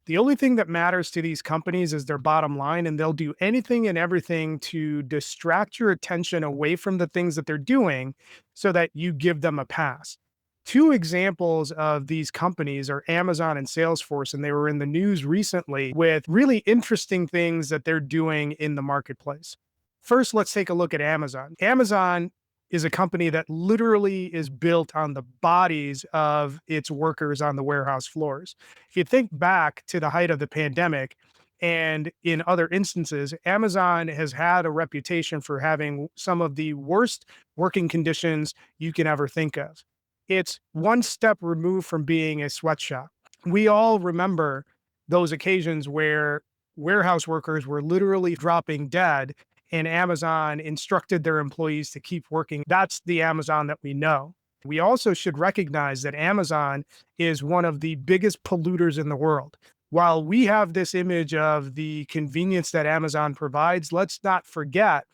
The only thing that matters to these companies is their bottom line, and they'll do anything and everything to distract your attention away from the things that they're doing so that you give them a pass. Two examples of these companies are Amazon and Salesforce, and they were in the news recently with really interesting things that they're doing in the marketplace. First, let's take a look at Amazon. Amazon is a company that literally is built on the bodies of its workers on the warehouse floors. If you think back to the height of the pandemic, and in other instances, Amazon has had a reputation for having some of the worst working conditions you can ever think of. It's one step removed from being a sweatshop. We all remember those occasions where warehouse workers were literally dropping dead and Amazon instructed their employees to keep working. That's the Amazon that we know. We also should recognize that Amazon is one of the biggest polluters in the world. While we have this image of the convenience that Amazon provides, let's not forget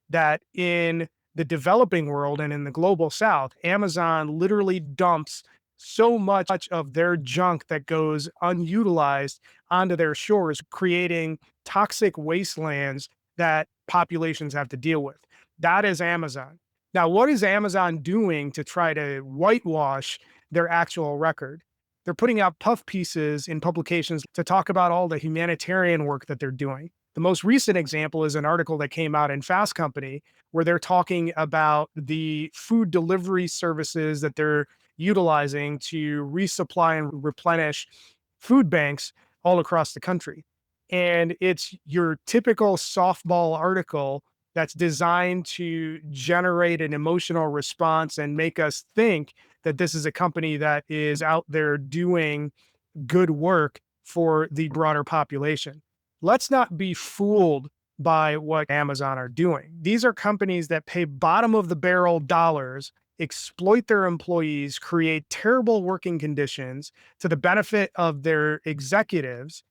that in the developing world and in the global south, Amazon literally dumps so much of their junk that goes unutilized onto their shores, creating toxic wastelands that populations have to deal with. That is Amazon. Now, what is Amazon doing to try to whitewash their actual record? They're putting out puff pieces in publications to talk about all the humanitarian work that they're doing. The most recent example is an article that came out in Fast Company where they're talking about the food delivery services that they're utilizing to resupply and replenish food banks all across the country. And it's your typical softball article that's designed to generate an emotional response and make us think that this is a company that is out there doing good work for the broader population. Let's not be fooled by what Amazon are doing. These are companies that pay bottom of the barrel dollars, exploit their employees, create terrible working conditions to the benefit of their executives,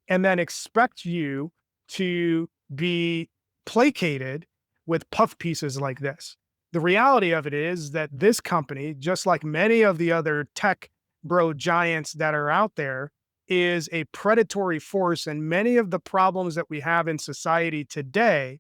and then expect you to be placated with puff pieces like this. The reality of it is that this company, just like many of the other tech bro giants that are out there, is a predatory force. And many of the problems that we have in society today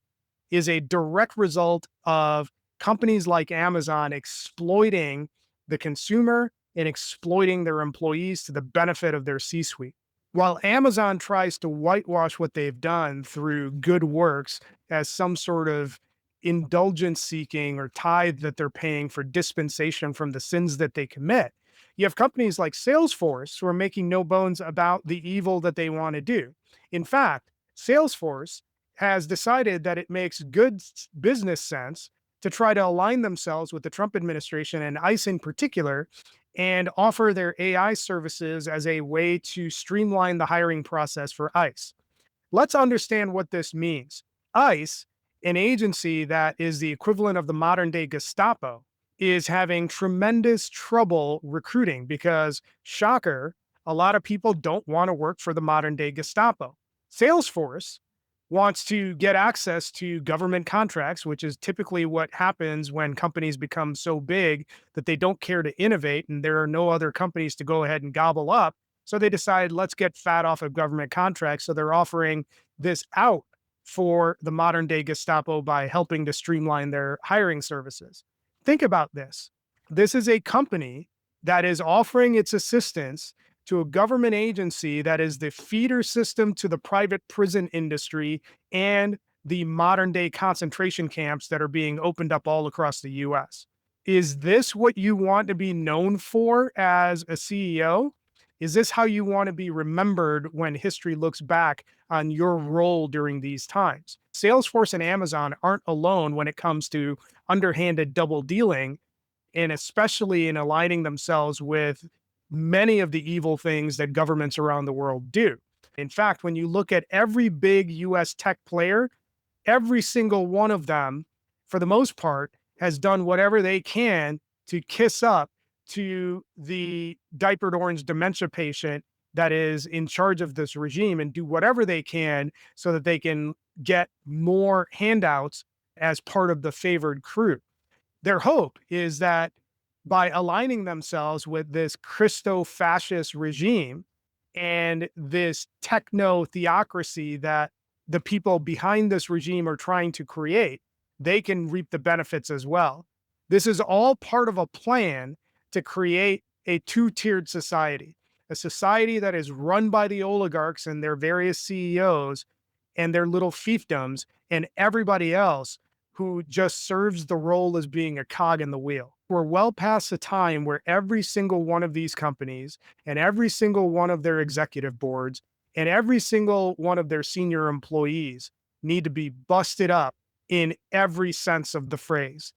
is a direct result of companies like Amazon exploiting the consumer and exploiting their employees to the benefit of their C-suite. While Amazon tries to whitewash what they've done through good works as some sort of indulgence seeking or tithe that they're paying for dispensation from the sins that they commit, you have companies like Salesforce who are making no bones about the evil that they want to do. In fact, Salesforce has decided that it makes good business sense to try to align themselves with the Trump administration and ICE in particular and offer their AI services as a way to streamline the hiring process for ICE. Let's understand what this means. ICE, an agency that is the equivalent of the modern day Gestapo, is having tremendous trouble recruiting because, shocker, a lot of people don't want to work for the modern day Gestapo. Salesforce wants to get access to government contracts, which is typically what happens when companies become so big that they don't care to innovate and there are no other companies to go ahead and gobble up. So they decide, let's get fat off of government contracts. So they're offering this out for the modern day Gestapo by helping to streamline their hiring services. Think about this. This is a company that is offering its assistance to a government agency that is the feeder system to the private prison industry and the modern day concentration camps that are being opened up all across the US. Is this what you want to be known for as a CEO? Is this how you want to be remembered when history looks back on your role during these times? Salesforce and Amazon aren't alone when it comes to underhanded double dealing, and especially in aligning themselves with many of the evil things that governments around the world do. In fact, when you look at every big US tech player, every single one of them, for the most part, has done whatever they can to kiss up to the diapered orange dementia patient that is in charge of this regime and do whatever they can so that they can get more handouts as part of the favored crew. Their hope is that by aligning themselves with this Christo-fascist regime and this techno theocracy that the people behind this regime are trying to create, they can reap the benefits as well. This is all part of a plan to create a two-tiered society, a society that is run by the oligarchs and their various CEOs and their little fiefdoms, and everybody else who just serves the role as being a cog in the wheel. We're well past the time where every single one of these companies and every single one of their executive boards and every single one of their senior employees need to be busted up in every sense of the phrase.